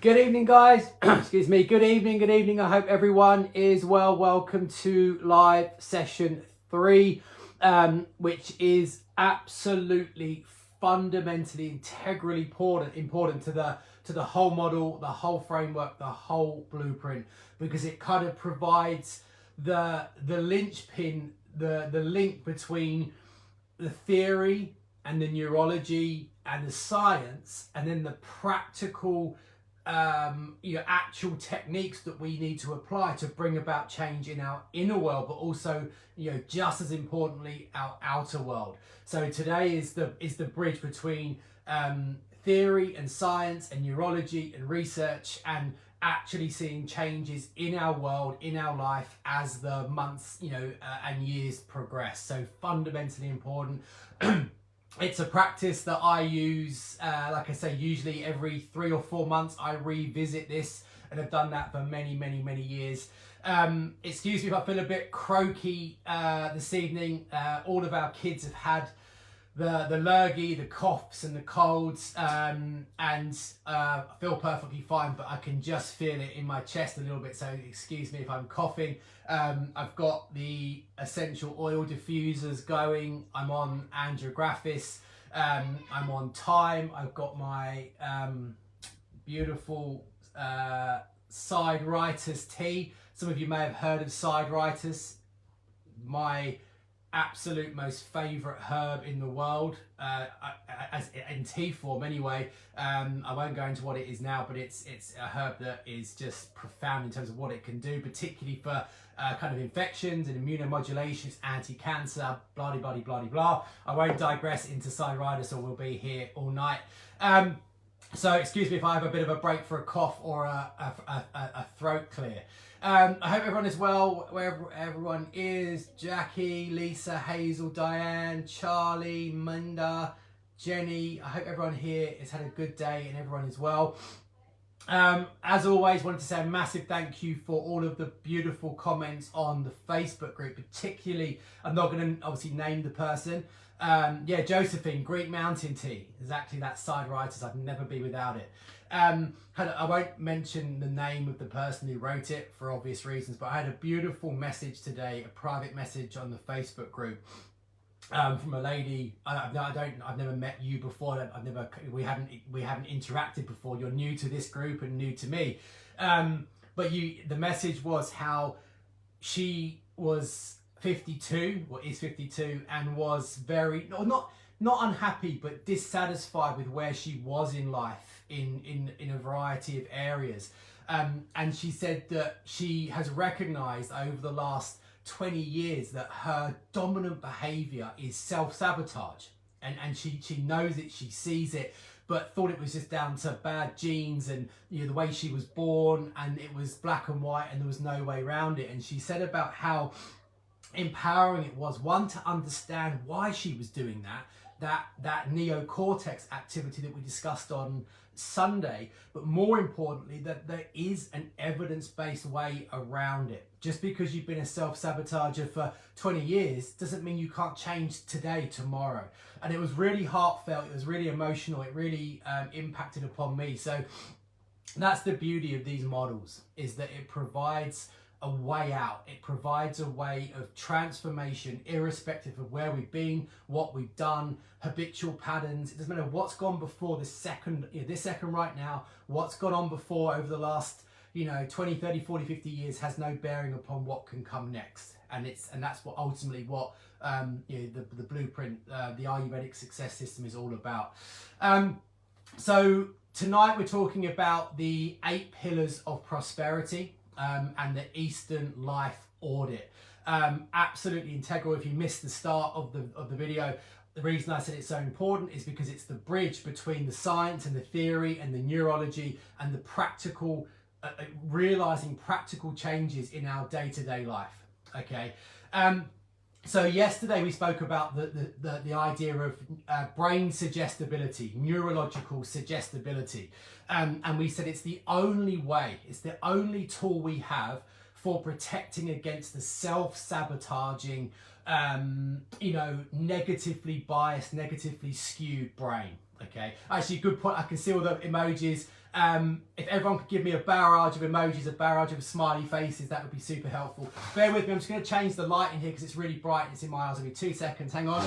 Good evening, guys. Excuse me. Good evening. I hope everyone is well. Welcome to live session 3, which is absolutely fundamentally, integrally important to the whole model, the whole framework, the whole blueprint, because it kind of provides the linchpin, the link between the theory and the neurology and the science, and then the practical actual techniques that we need to apply to bring about change in our inner world, but also, just as importantly, our outer world. So today is the bridge between theory and science and neurology and research, and actually seeing changes in our world, in our life, as the months and years progress. So fundamentally important. It's a practice that I use, like I say, usually every 3 or 4 months I revisit this, and I've done that for many years. Excuse me if I feel a bit croaky this evening. All of our kids have had the lurgy, the coughs and the colds, and I feel perfectly fine, but I can just feel it in my chest a little bit, so excuse me if I'm coughing. I've got the essential oil diffusers going. I'm on andrographis. I'm on thyme. I've got my beautiful side writers tea. Some of you may have heard of side writers. My absolute most favorite herb in the world, as in tea form anyway. I won't go into what it is now, but it's a herb that is just profound in terms of what it can do, particularly for kind of infections and immunomodulations, anti-cancer, blah blah blah blah. I won't digress into side-ritis, or we'll be here all night. So excuse me if I have a bit of a break for a cough or a throat clear. I hope everyone is well, wherever everyone is. Jackie, Lisa, Hazel, Diane, Charlie, Munda, Jenny. I hope everyone here has had a good day and everyone is well. As always, wanted to say a massive thank you for all of the beautiful comments on the Facebook group, particularly, I'm not going to obviously name the person. Josephine, Greek Mountain Tea, exactly that side writers, I'd never be without it. I won't mention the name of the person who wrote it for obvious reasons, but I had a beautiful message today, a private message on the Facebook group, from a lady. I've never met you before. We haven't interacted before. You're new to this group and new to me. But the message was how she was 52, or is 52, and was very not unhappy, but dissatisfied with where she was in life in a variety of areas. And she said that she has recognized over the last 20 years that her dominant behavior is self-sabotage, and she knows it, she sees it, but thought it was just down to bad genes and the way she was born, and it was black and white and there was no way around it. And she said about how empowering it was, one, to understand why she was doing that neocortex activity that we discussed on Sunday, but more importantly, that there is an evidence-based way around it. Just because you've been a self-sabotager for 20 years doesn't mean you can't change today, tomorrow. And it was really heartfelt, it was really emotional, it really impacted upon me. So that's the beauty of these models, is that it provides a way out. It provides a way of transformation, irrespective of where we've been, what we've done, habitual patterns. It doesn't matter what's gone before this second right now, what's gone on before over the last 20, 30, 40, 50 years has no bearing upon what can come next. And that's what ultimately what the blueprint, the Ayurvedic success system is all about. So tonight we're talking about the 8 pillars of prosperity. And the Eastern Life Audit. Absolutely integral. If you missed the start of the video, the reason I said it's so important is because it's the bridge between the science and the theory and the neurology and the practical, realizing practical changes in our day-to-day life. Okay. So yesterday we spoke about the idea of brain suggestibility, neurological suggestibility. And we said it's the only way, it's the only tool we have for protecting against the self-sabotaging, negatively biased, negatively skewed brain. Okay, actually, good point. I can see all the emojis. If everyone could give me a barrage of emojis, a barrage of smiley faces, that would be super helpful. Bear with me, I'm just going to change the light in here because it's really bright and it's in my eyes. I'll be 2 seconds, hang on.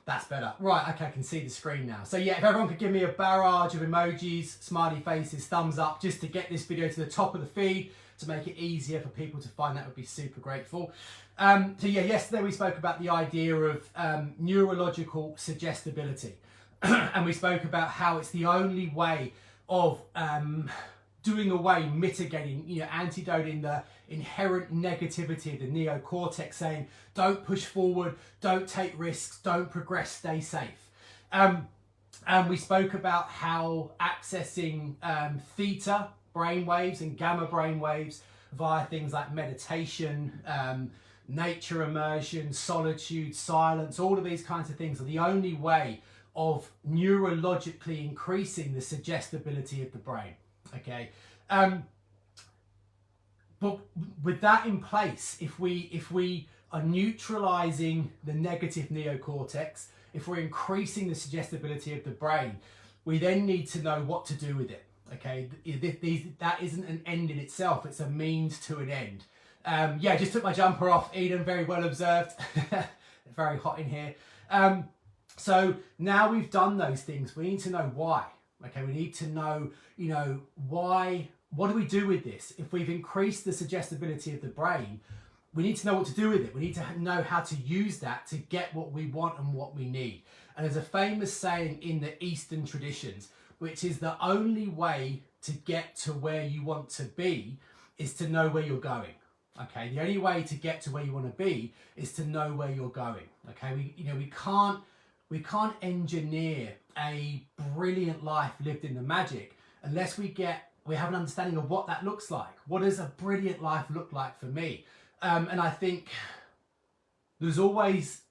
That's better. Right, okay, I can see the screen now. So yeah, if everyone could give me a barrage of emojis, smiley faces, thumbs up, just to get this video to the top of the feed, to make it easier for people to find, that would be super grateful. So yeah, yesterday we spoke about the idea of neurological suggestibility. And we spoke about how it's the only way of doing away, mitigating, antidoting the inherent negativity of the neocortex, saying don't push forward, don't take risks, don't progress, stay safe. And we spoke about how accessing theta brainwaves and gamma brainwaves via things like meditation, nature immersion, solitude, silence, all of these kinds of things are the only way of neurologically increasing the suggestibility of the brain. Okay, but with that in place, if we are neutralizing the negative neocortex, if we're increasing the suggestibility of the brain, we then need to know what to do with it. Okay, that isn't an end in itself, it's a means to an end. Yeah, just took my jumper off, Eden, very well observed. Very hot in here. So now we've done those things, we need to know why. Okay, we need to know, why, what do we do with this? If we've increased the suggestibility of the brain, we need to know what to do with it. We need to know how to use that to get what we want and what we need. And there's a famous saying in the Eastern traditions, which is the only way to get to where you want to be is to know where you're going. Okay, the only way to get to where you want to be is to know where you're going. Okay, we can't engineer a brilliant life lived in the magic unless we have an understanding of what that looks like. What does a brilliant life look like for me? And I think there's always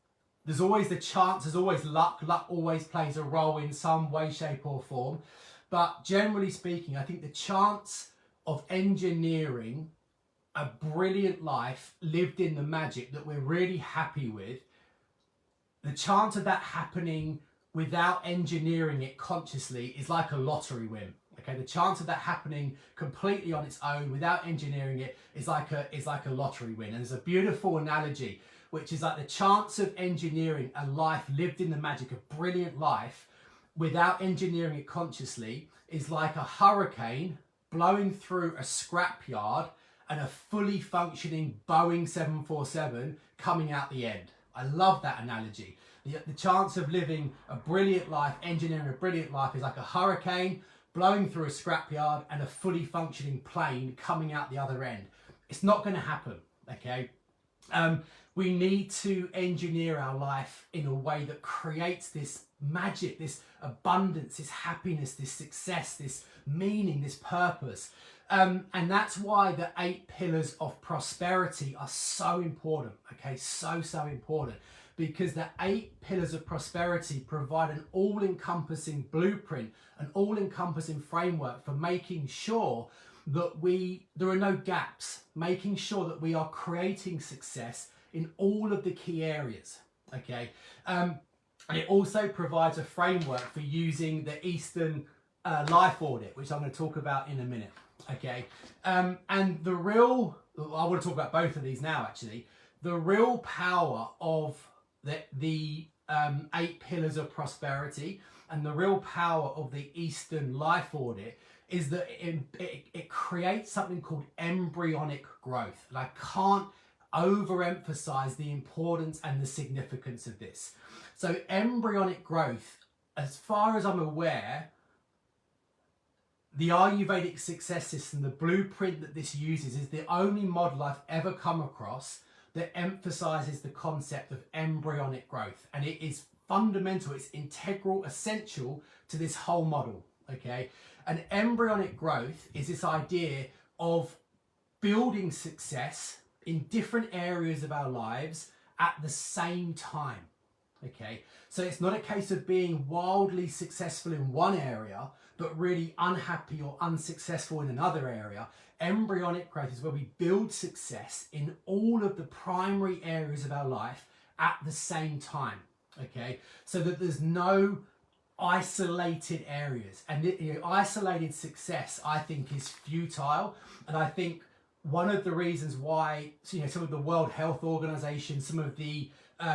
the chance, there's always luck. Luck always plays a role in some way, shape or form. But generally speaking, I think the chance of engineering a brilliant life lived in the magic that we're really happy with, the chance of that happening without engineering it consciously is like a lottery win. Okay, the chance of that happening completely on its own without engineering it is like a lottery win. And there's a beautiful analogy, which is like the chance of engineering a life lived in the magic, a brilliant life, without engineering it consciously is like a hurricane blowing through a scrapyard and a fully functioning Boeing 747 coming out the end. I love that analogy. The chance of living a brilliant life, engineering a brilliant life, is like a hurricane blowing through a scrapyard and a fully functioning plane coming out the other end. It's not going to happen, okay? We need to engineer our life in a way that creates this magic, this abundance, this happiness, this success, this meaning, this purpose. And that's why the 8 pillars of prosperity are so important, okay? So important. Because the 8 pillars of prosperity provide an all-encompassing blueprint, an all-encompassing framework for making sure that there are no gaps, making sure that we are creating success in all of the key areas, okay? And it also provides a framework for using the Eastern life audit, which I'm going to talk about in a minute, okay? And I want to talk about both of these now, actually. The real power of the 8 pillars of prosperity and the real power of the Eastern life audit is that it creates something called embryonic growth. And I can't overemphasize the importance and the significance of this. So embryonic growth, as far as I'm aware, the Ayurvedic success system, the blueprint that this uses, is the only model I've ever come across that emphasizes the concept of embryonic growth. And it is fundamental, it's integral, essential to this whole model, okay? And embryonic growth is this idea of building success in different areas of our lives at the same time. Okay, so it's not a case of being wildly successful in one area but really unhappy or unsuccessful in another area. Embryonic growth is where we build success in all of the primary areas of our life at the same time. Okay, so that there's no isolated areas, and isolated success, I think, is futile. And I think one of the reasons why, some of the World Health Organization, some of the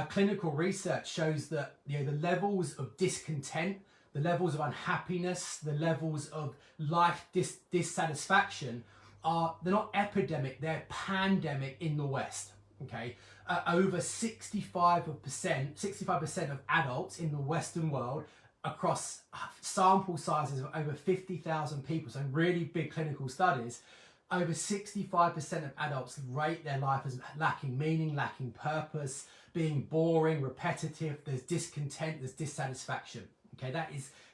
clinical research shows that the levels of discontent, the levels of unhappiness, the levels of life dissatisfaction they're not epidemic, they're pandemic in the West. Okay, over 65% of adults in the Western world, across sample sizes of over 50,000 people, so really big clinical studies, over 65% of adults rate their life as lacking meaning, lacking purpose, being boring, repetitive. There's discontent, there's dissatisfaction. Okay,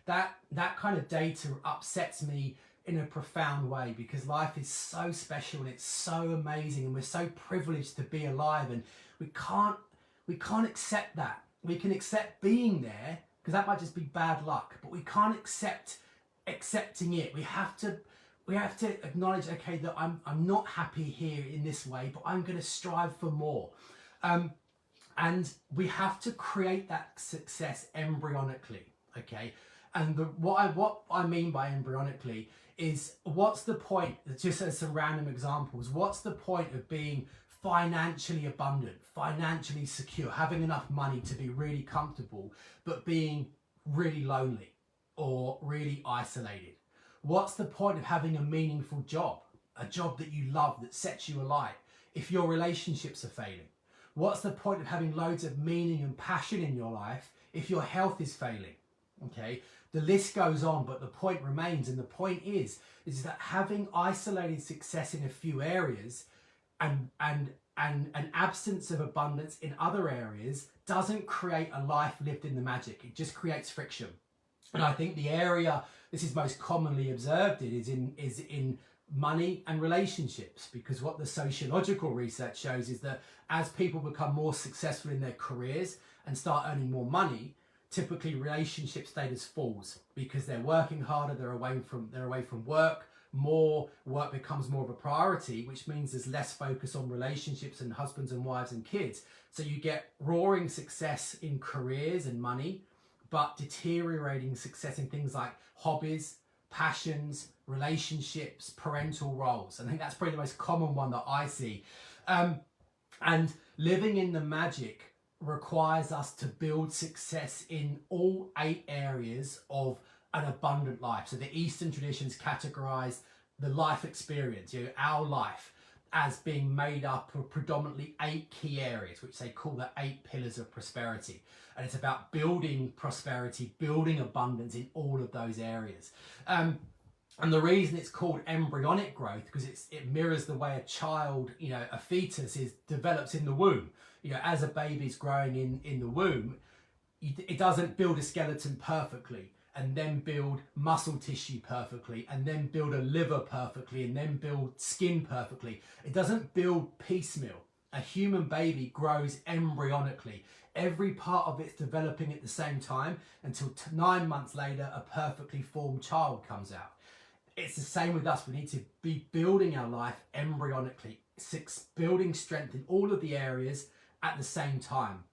that kind of data upsets me in a profound way, because life is so special and it's so amazing, and we're so privileged to be alive, and we can't accept that. We can accept being there, because that might just be bad luck, but we can't accepting it. We have to acknowledge, okay, that I'm not happy here in this way, but I'm going to strive for more. And we have to create that success embryonically, okay? And what I mean by embryonically is, what's the point, just as some random examples, what's the point of being financially abundant, financially secure, having enough money to be really comfortable, but being really lonely or really isolated? What's the point of having a meaningful job, a job that you love, that sets you alight, if your relationships are failing? What's the point of having loads of meaning and passion in your life if your health is failing? Okay, the list goes on, but the point remains, and the point is that having isolated success in a few areas and an absence of abundance in other areas doesn't create a life lived in the magic. It just creates friction. And I think the area this is most commonly observed is in money and relationships, because what the sociological research shows is that as people become more successful in their careers and start earning more money, typically relationship status falls, because they're working harder, they're away from work, more work becomes more of a priority, which means there's less focus on relationships and husbands and wives and kids. So you get roaring success in careers and money, but deteriorating success in things like hobbies, passions, relationships, parental roles. I think that's probably the most common one that I see. And living in the magic requires us to build success in all 8 areas of an abundant life. So the Eastern traditions categorize the life experience, our life, as being made up of predominantly 8 key areas, which they call the 8 pillars of prosperity. And it's about building prosperity, building abundance in all of those areas. And the reason it's called embryonic growth, because it mirrors the way a child, a fetus develops in the womb. As a baby's growing in the womb, it doesn't build a skeleton perfectly, and then build muscle tissue perfectly, and then build a liver perfectly, and then build skin perfectly. It doesn't build piecemeal. A human baby grows embryonically. Every part of it's developing at the same time until 9 months later, a perfectly formed child comes out. It's the same with us. We need to be building our life embryonically, building strength in all of the areas at the same time.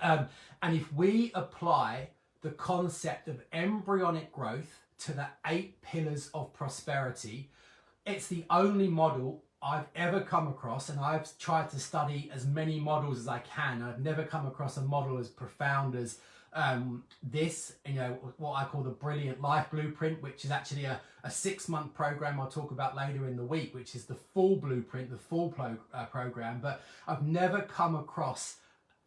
And if we apply the concept of embryonic growth to the 8 pillars of prosperity, it's the only model I've ever come across, and I've tried to study as many models as I can. I've never come across a model as profound as this, what I call the Brilliant Life Blueprint, which is actually a 6-month program I'll talk about later in the week, which is the full blueprint, the full program. But I've never come across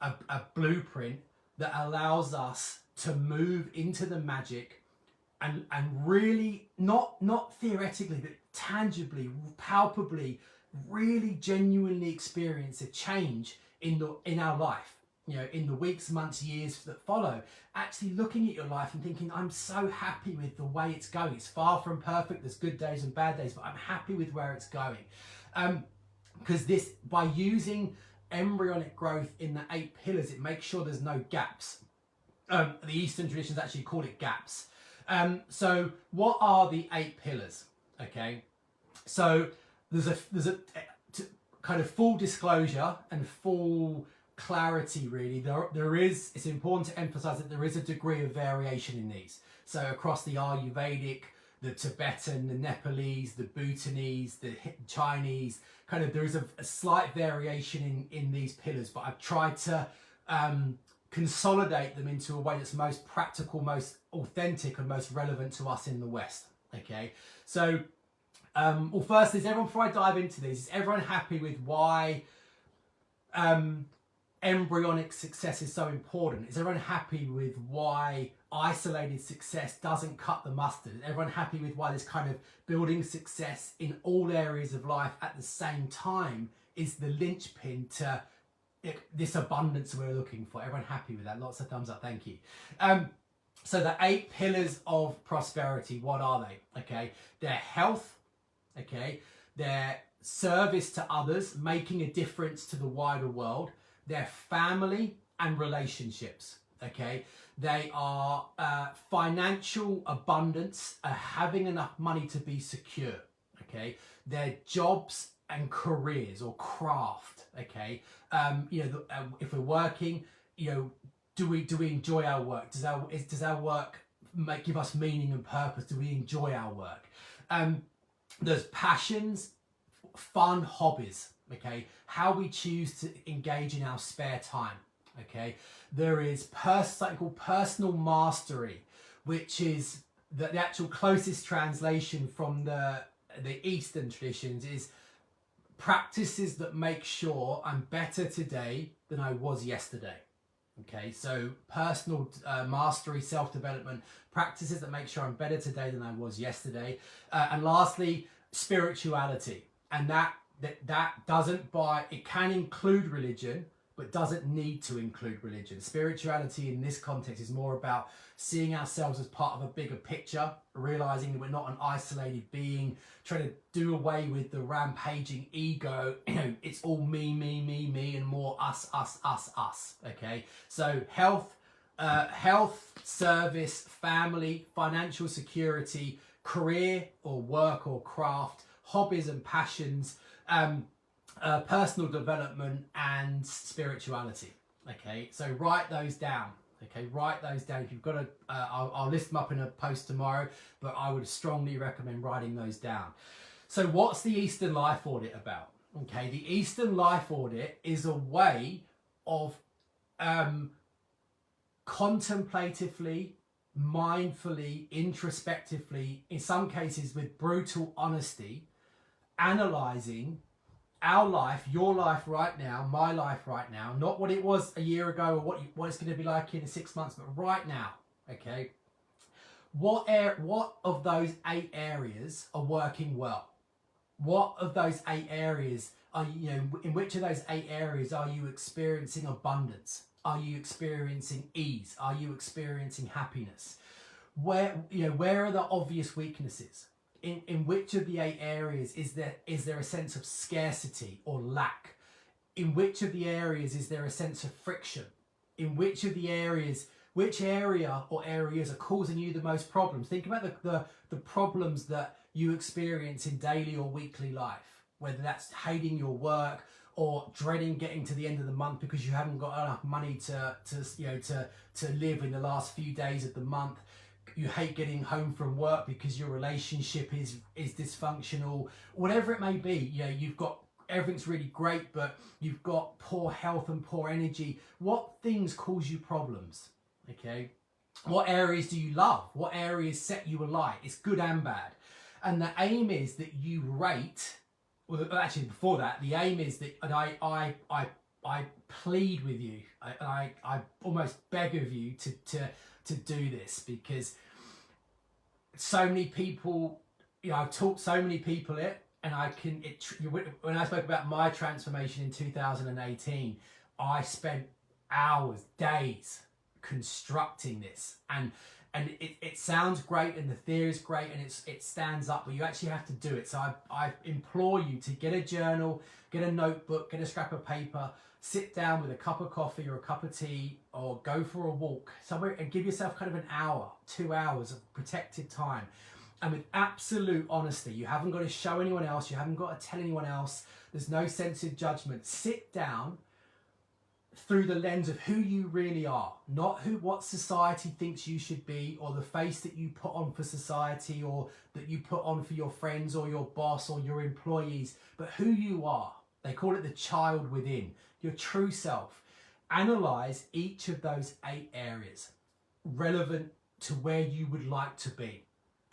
a blueprint that allows us to move into the magic and really, not theoretically, but tangibly, palpably, really genuinely experience a change in our life. In the weeks, months, years that follow, actually looking at your life and thinking, I'm so happy with the way it's going. It's far from perfect. There's good days and bad days, but I'm happy with where it's going. because this, by using embryonic growth in the 8 pillars, it makes sure there's no gaps. The Eastern traditions actually call it gaps. So what are the 8 pillars? Okay, so there's a kind of full disclosure and full clarity, really. There is, it's important to emphasize that there is a degree of variation in these. So across the Ayurvedic, the Tibetan, the Nepalese, the Bhutanese, the Chinese, kind of there is a slight variation in these pillars, but I've tried to consolidate them into a way that's most practical, most authentic, and most relevant to us in the West. Okay, so well, first, before I dive into these, is everyone happy with why embryonic success is so important? Is everyone happy with why isolated success doesn't cut the mustard? Is everyone happy with why this kind of building success in all areas of life at the same time is the linchpin to this abundance we're looking for? Everyone happy with that? Lots of thumbs up, thank you. So the 8 pillars of prosperity, what are they? Okay, they're health, okay, they're service to others, making a difference to the wider world, they're family and relationships, okay, they are financial abundance, having enough money to be secure, okay, they're jobs and careers or craft, okay, if we're working, do we enjoy our work? Does our work give us meaning and purpose? Do we enjoy our work? There's passions, fun, hobbies, okay? How we choose to engage in our spare time, okay? There is something called personal mastery, which is the actual closest translation from the Eastern traditions is practices that make sure I'm better today than I was yesterday. Okay, so personal mastery, self-development, practices that make sure I'm better today than I was yesterday. And lastly, spirituality. And that doesn't it can include religion, but doesn't need to include religion. Spirituality in this context is more about seeing ourselves as part of a bigger picture, realizing that we're not an isolated being, trying to do away with the rampaging ego. It's all me, and more us. Okay, so health, service, family, financial security, career or work or craft, hobbies and passions, personal development, and spirituality. Okay, so write those down. Okay, write those down. If you've got I'll list them up in a post tomorrow, but I would strongly recommend writing those down. So what's the Eastern Life Audit about? Okay, the Eastern Life Audit is a way of contemplatively, mindfully, introspectively, in some cases with brutal honesty, analysing our life, your life right now, my life right now, not what it was a year ago or what it's going to be like in 6 months, but right now, okay? What of those 8 areas are working well? What of those 8 areas are in which of those 8 areas are you experiencing abundance? Are you experiencing ease? Are you experiencing happiness? Where are the obvious weaknesses? In which of the 8 areas is there a sense of scarcity or lack? In which of the areas is there a sense of friction? In which of the areas, which area or areas are causing you the most problems? Think about the problems that you experience in daily or weekly life, whether that's hating your work or dreading getting to the end of the month because you haven't got enough money to live in the last few days of the month. You hate getting home from work because your relationship is dysfunctional, whatever it may be. You've got everything's really great, but you've got poor health and poor energy. What things cause you problems? Okay, what areas do you love? What areas set you alight? It's good and bad. And the aim is that you rate. Well, actually, before that, the aim is that, and I plead with you, I almost beg of you to do this, because so many people, I've taught so many people it, and when I spoke about my transformation in 2018, I spent hours, days constructing this, and And it sounds great and the theory is great and it stands up, but you actually have to do it. So I implore you to get a journal, get a notebook, get a scrap of paper, sit down with a cup of coffee or a cup of tea, or go for a walk somewhere and give yourself kind of an hour, 2 hours of protected time. And with absolute honesty, you haven't got to show anyone else, you haven't got to tell anyone else, there's no sense of judgment. Sit down through the lens of who you really are, not what society thinks you should be, or the face that you put on for society, or that you put on for your friends or your boss or your employees, but who you are. They call it the child within, your true self. Analyze each of those 8 areas relevant to where you would like to be,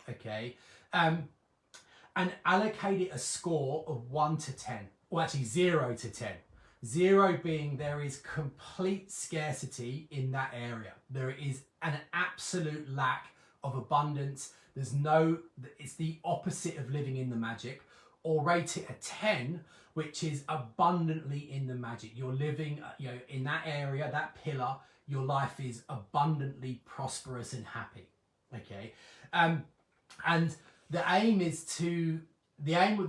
okay? And allocate it a score of 1 to 10, or actually 0 to 10. 0 being there is complete scarcity in that area. There is an absolute lack of abundance. It's the opposite of living in the magic. Or rate it a 10, which is abundantly in the magic. You're living, in that area, that pillar, your life is abundantly prosperous and happy. Okay. And the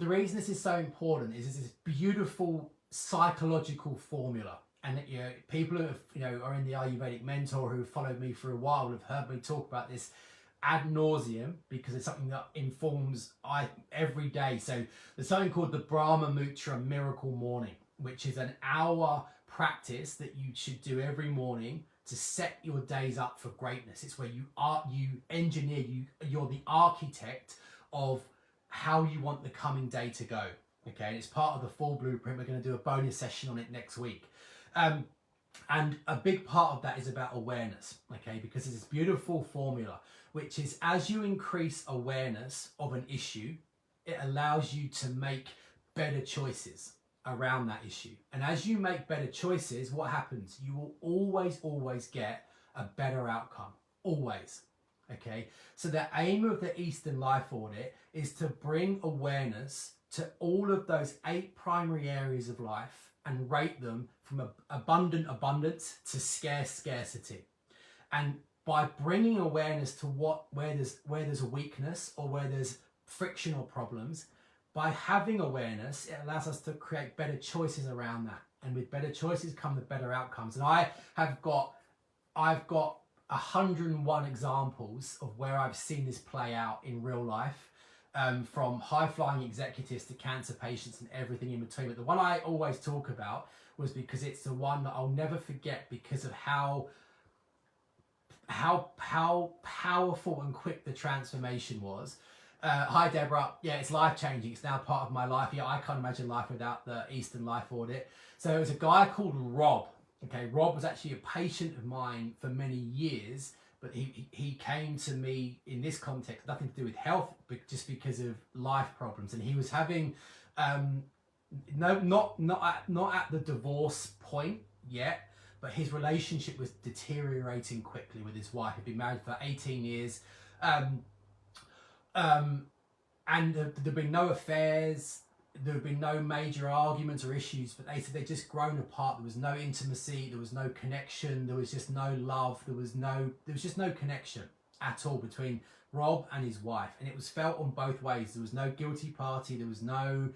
reason this is so important is this beautiful psychological formula, and people who are in the Ayurvedic mentor who have followed me for a while have heard me talk about this ad nauseum, because it's something that informs every day. So there's something called the Brahma Mutra Miracle Morning, which is an hour practice that you should do every morning to set your days up for greatness. It's where you're the architect of how you want the coming day to go. Okay, and it's part of the full blueprint. We're going to do a bonus session on it next week. And a big part of that is about awareness, okay, because it's this beautiful formula, which is as you increase awareness of an issue, it allows you to make better choices around that issue. And as you make better choices, what happens? You will always get a better outcome, always. Okay, so the aim of the Eastern Life Audit is to bring awareness to all of those 8 primary areas of life and rate them from abundant abundance to scarcity. And by bringing awareness to where there's a weakness or where there's friction or problems, by having awareness, it allows us to create better choices around that. And with better choices come the better outcomes. And I've got 101 examples of where I've seen this play out in real life. From high-flying executives to cancer patients and everything in between. But the one I always talk about was because it's the one that I'll never forget because of how powerful and quick the transformation was. Hi, Deborah. Yeah, it's life-changing. It's now part of my life. Yeah, I can't imagine life without the Eastern Life Audit. So there was a guy called Rob. Okay, Rob was actually a patient of mine for many years. But he came to me in this context, nothing to do with health, but just because of life problems. And he was having, not at the divorce point yet, but his relationship was deteriorating quickly with his wife. He'd been married for 18 years. And there'd been no affairs. There had been no major arguments or issues, but they said they'd just grown apart. There was no intimacy, there was no connection, there was just no love, there was just no connection at all between Rob and his wife, and it was felt on both ways. There was no guilty party, there was no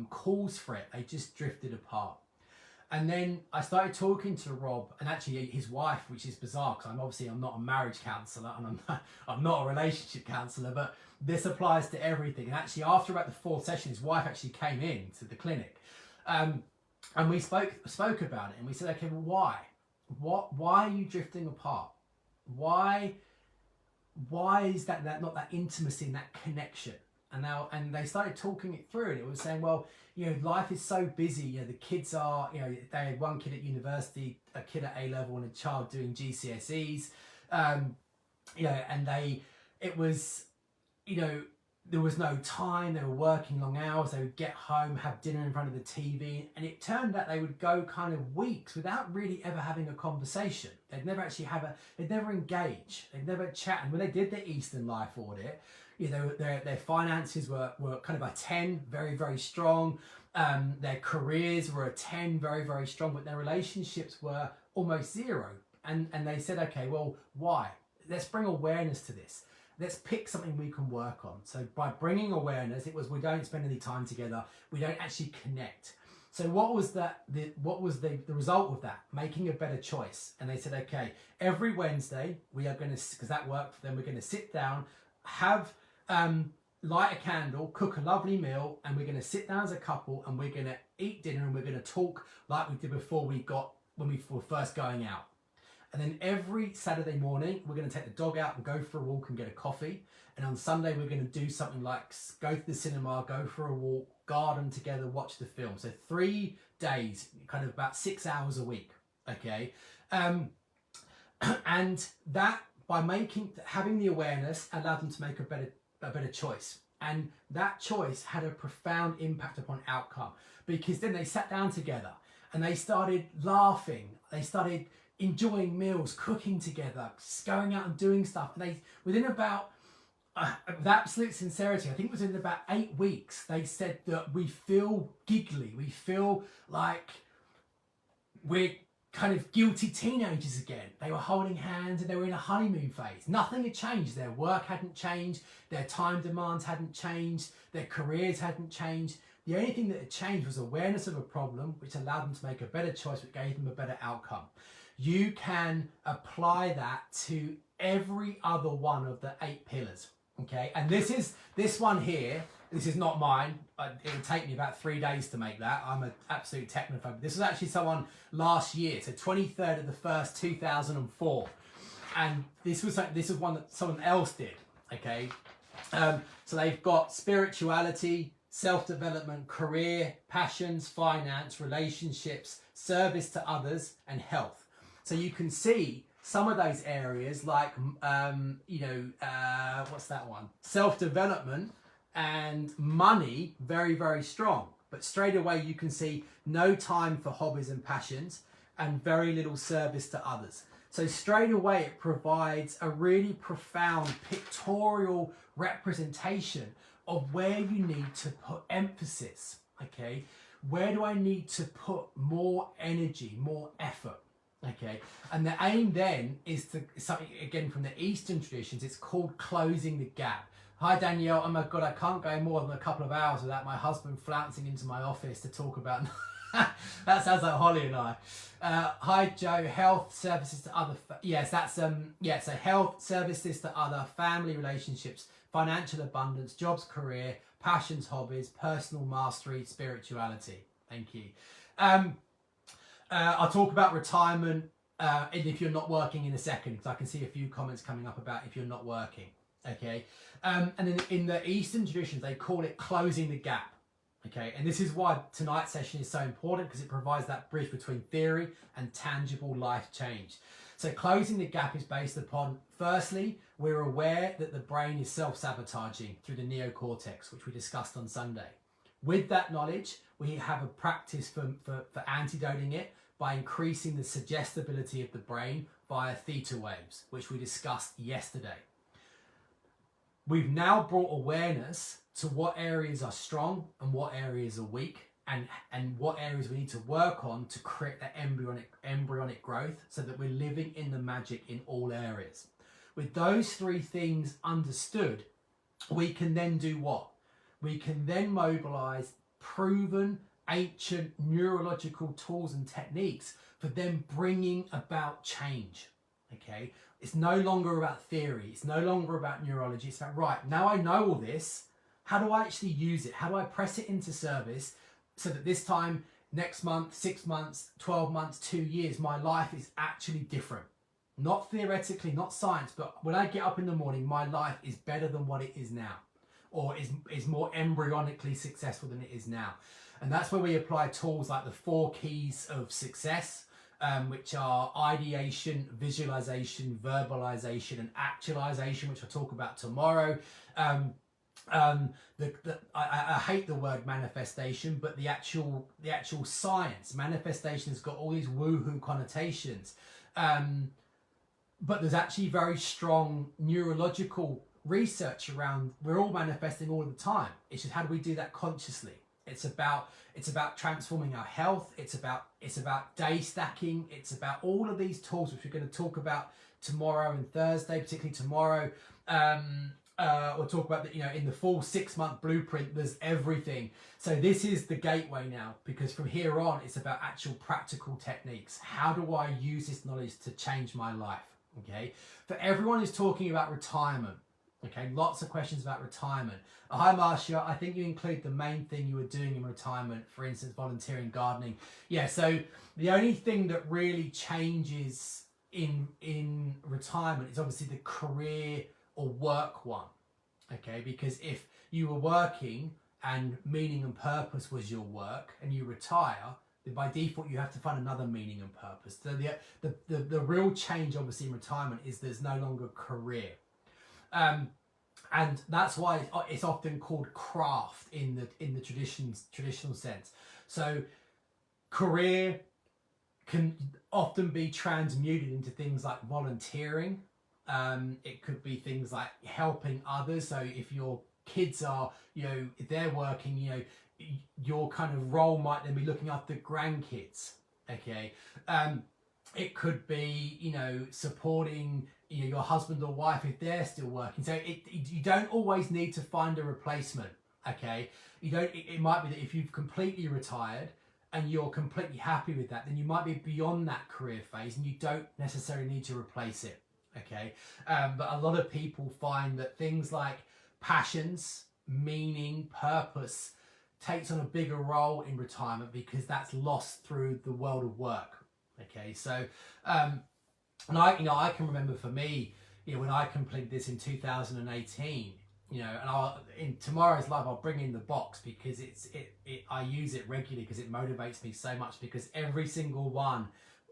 cause for it. They just drifted apart. And then I started talking to Rob, and actually his wife, which is bizarre because I'm not a marriage counsellor and I'm not a relationship counsellor, but this applies to everything. And actually after about the 4th session, his wife actually came in to the clinic, and we spoke about it, and we said, okay, well, why are you drifting apart? Why is that not that intimacy and that connection? And they started talking it through, and it was saying, well, life is so busy. The kids are, they had one kid at university, a kid at A level, and a child doing GCSEs. And there was no time. They were working long hours. They would get home, have dinner in front of the TV, and it turned out they would go kind of weeks without really ever having a conversation. They'd never actually they'd never engage. They'd never chat. And when they did the Eastern Life Audit, their finances were kind of a 10, very, very strong. Their careers were a 10, very, very strong, but their relationships were almost 0. And they said, okay, well, why? let's bring awareness to this. Let's pick something we can work on. So by bringing awareness, it was we don't spend any time together. We don't actually connect. So what was the result of that? Making a better choice. And they said, okay, every Wednesday we are going to, because that worked for them, we're going to sit down, have light a candle, cook a lovely meal, and we're going to sit down as a couple and we're going to eat dinner and we're going to talk like we did before when we were first going out. And then every Saturday morning, we're going to take the dog out and go for a walk and get a coffee. And on Sunday, we're going to do something like go to the cinema, go for a walk, garden together, watch the film. So 3 days, kind of about 6 hours a week. Okay. And that, by having the awareness, allowed them to make a better choice. And that choice had a profound impact upon outcome, because then they sat down together and they started laughing. They started enjoying meals, cooking together, going out and doing stuff. And they, within about, with absolute sincerity, I think it was in about 8 weeks, they said that we feel giggly. We feel like we're kind of guilty teenagers again. They were holding hands and they were in a honeymoon phase. Nothing had changed. Their work hadn't changed. Their time demands hadn't changed. Their careers hadn't changed. The only thing that had changed was awareness of a problem, which allowed them to make a better choice, which gave them a better outcome. You can apply that to every other one of the 8 pillars. Okay, and this one here, this is not mine. It would take me about 3 days to make that. I'm an absolute technophobe. This was actually someone last year, so 23rd of the 1st, 2004. And this was one that someone else did, okay? So they've got spirituality, self-development, career, passions, finance, relationships, service to others, and health. So you can see some of those areas like, what's that one? Self-development and money, very, very strong. But straight away you can see no time for hobbies and passions and very little service to others. So straight away it provides a really profound pictorial representation of where you need to put emphasis, okay? Where do I need to put more energy, more effort? Okay, and the aim then is to, something again from the Eastern traditions, it's called closing the gap. Hi Danielle, oh my God, I can't go more than a couple of hours without my husband flouncing into my office to talk about, that sounds like Holly and I. Hi Joe, health services to other, yes, that's, so health services to other, family relationships, financial abundance, jobs, career, passions, hobbies, personal mastery, spirituality. Thank you. I'll talk about retirement and if you're not working in a second, because I can see a few comments coming up about if you're not working, okay? And then in the Eastern traditions, they call it closing the gap, okay? And this is why tonight's session is so important, because it provides that bridge between theory and tangible life change. So closing the gap is based upon, firstly, we're aware that the brain is self-sabotaging through the neocortex, which we discussed on Sunday. With that knowledge, we have a practice for antidoting it by increasing the suggestibility of the brain via theta waves, which we discussed yesterday. We've now brought awareness to what areas are strong and what areas are weak, and what areas we need to work on to create that embryonic growth so that we're living in the magic in all areas. With those 3 things understood, we can then do what? We can then mobilize proven ancient neurological tools and techniques for them bringing about change, okay? It's no longer about theory. It's no longer about neurology. It's about, right, now I know all this, how do I actually use it? How do I press it into service so that this time, next month, 6 months, 12 months, 2 years, my life is actually different? Not theoretically, not science, but when I get up in the morning, my life is better than what it is now, or is more embryonically successful than it is now. And that's where we apply tools like the 4 keys of success, which are ideation, visualization, verbalization, and actualization, which I'll talk about tomorrow. I hate the word manifestation, but the actual science, manifestation has got all these woohoo connotations. But there's actually very strong neurological research around, we're all manifesting all the time. It's just how do we do that consciously? It's about transforming our health. It's about day stacking. It's about all of these tools which we're going to talk about tomorrow and Thursday, particularly tomorrow. We'll talk about that, in the full 6-month blueprint. There's everything. So this is the gateway now, because from here on, it's about actual practical techniques. How do I use this knowledge to change my life? Okay. For everyone who's talking about retirement, okay, lots of questions about retirement. Hi, Marcia. I think you include the main thing you were doing in retirement, for instance, volunteering, gardening. Yeah. So the only thing that really changes in retirement is obviously the career or work one. Okay, because if you were working and meaning and purpose was your work, and you retire, then by default you have to find another meaning and purpose. So the real change obviously in retirement is there's no longer career. And that's why it's often called craft in the traditional sense. So career can often be transmuted into things like volunteering. It could be things like helping others. So if your kids are, if they're working, your kind of role might then be looking after grandkids. Okay. It could be, supporting, your husband or wife if they're still working. So you don't always need to find a replacement. Okay. It might be that if you've completely retired and you're completely happy with that, then you might be beyond that career phase and you don't necessarily need to replace it. Okay. But a lot of people find that things like passions, meaning, purpose takes on a bigger role in retirement because that's lost through the world of work. Okay. So, and I can remember for me, when I completed this in 2018, and in tomorrow's live, I'll bring in the box because I use it regularly because it motivates me so much, because every single one,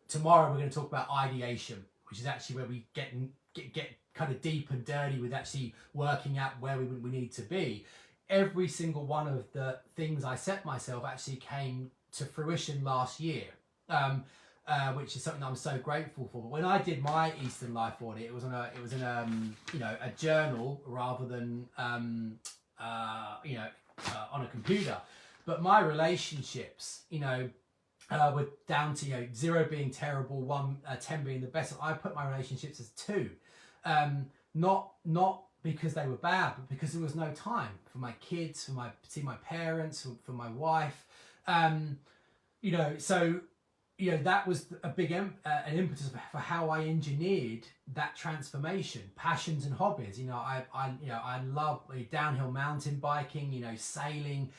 tomorrow we're going to talk about ideation, which is actually where we get kind of deep and dirty with actually working out where we need to be. Every single one of the things I set myself actually came to fruition last year, which is something I'm so grateful for. But when I did my Eastern Life Audit, it was in a journal rather than on a computer. But my relationships, were down to 0 being terrible, 10 being the best. I put my relationships as 2, not because they were bad, but because there was no time for my kids, for my parents, for my wife. So that was a big an impetus for how I engineered that transformation. Passions and hobbies. I love downhill mountain biking. Sailing.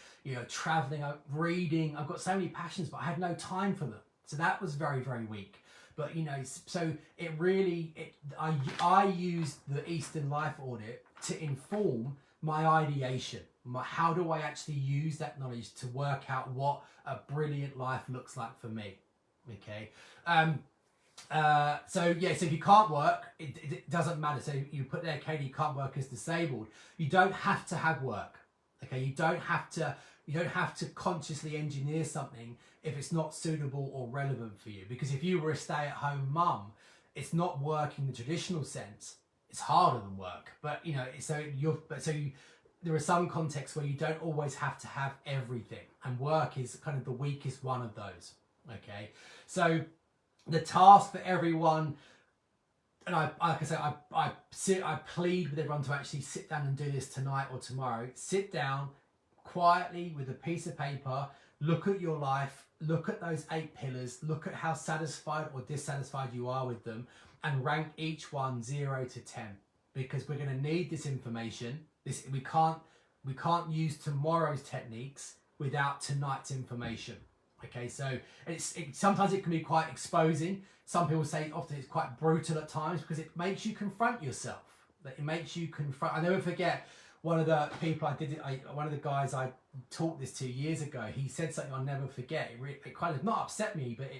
Traveling. Reading. I've got so many passions, but I had no time for them. So that was very, very weak. But so it really I used the Eastern Life Audit to inform my ideation. How do I actually use that knowledge to work out what a brilliant life looks like for me? Okay. So if you can't work, it doesn't matter. So you put there, Katie, you can't work as disabled. You don't have to have work. Okay. You don't have to consciously engineer something if it's not suitable or relevant for you. Because if you were a stay-at-home mum, it's not work in the traditional sense. It's harder than work. But there are some contexts where you don't always have to have everything, and work is kind of the weakest one of those. Okay, so the task for everyone, and I plead with everyone to actually sit down and do this tonight or tomorrow. Sit down quietly with a piece of paper, look at your life, look at those 8 pillars, look at how satisfied or dissatisfied you are with them, and rank each one 0 to 10, because we're going to need this information. We can't use tomorrow's techniques without tonight's information. Okay, so sometimes it can be quite exposing. Some people say often it's quite brutal at times because it makes you confront yourself. It makes you confront. I never forget one of the people one of the guys I taught this to years ago. He said something I'll never forget. It kind of not upset me, but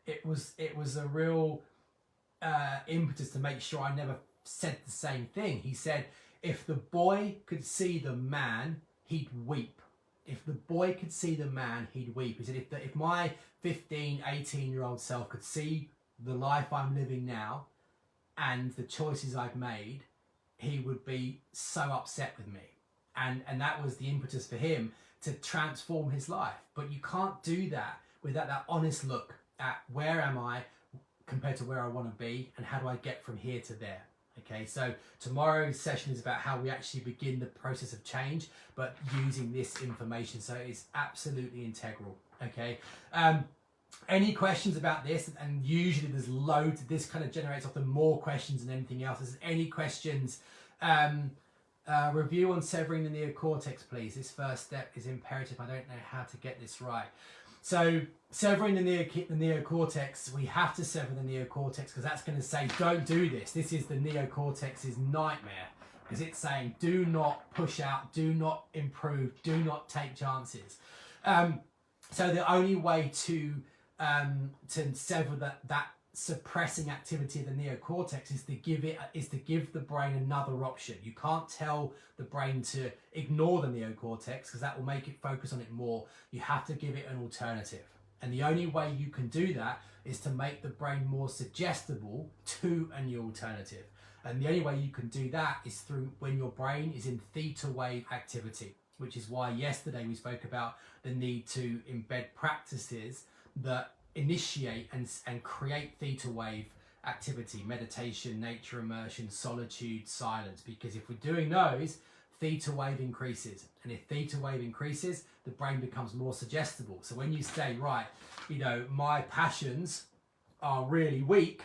it was a real impetus to make sure I never said the same thing. He said, if the boy could see the man, he'd weep. If the boy could see the man, he'd weep. He said, if my 15, 18-year-old self could see the life I'm living now and the choices I've made, he would be so upset with me. And that was the impetus for him to transform his life. But you can't do that without that honest look at where am I compared to where I want to be, and how do I get from here to there. Okay, so tomorrow's session is about how we actually begin the process of change, but using this information. So it's absolutely integral. Okay. Any questions about this? And usually there's loads. This kind of generates often more questions than anything else. If there's any questions, review on severing the neocortex, please. This first step is imperative. I don't know how to get this right. So severing the neocortex, we have to sever the neocortex because that's going to say, don't do this. This is the neocortex's nightmare, because it's saying, do not push out, do not improve, do not take chances. So the only way to sever that suppressing activity of the neocortex is to give the brain another option. You can't tell the brain to ignore the neocortex because that will make it focus on it more. You have to give it an alternative. And the only way you can do that is to make the brain more suggestible to a new alternative. And the only way you can do that is through when your brain is in theta wave activity, which is why yesterday we spoke about the need to embed practices that initiate and create theta wave activity, meditation, nature immersion, solitude, silence. Because if we're doing those, theta wave increases. And if theta wave increases, the brain becomes more suggestible. So when you say, right, you know, my passions are really weak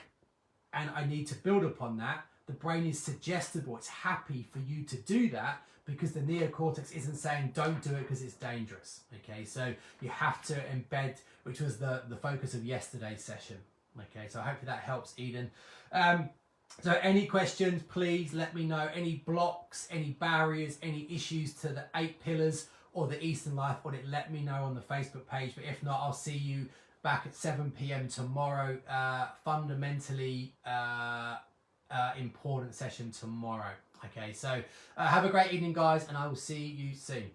and I need to build upon that, the brain is suggestible. It's happy for you to do that because the neocortex isn't saying don't do it because it's dangerous. Okay, so you have to embed, which was the focus of yesterday's session. Okay, so hopefully that helps, Eden. So any questions, please let me know. Any blocks, any barriers, any issues to the 8 pillars or the Eastern Life Audit, let me know on the Facebook page. But if not, I'll see you back at 7 p.m. tomorrow. Fundamentally important session tomorrow. Okay, so have a great evening, guys, and I will see you soon.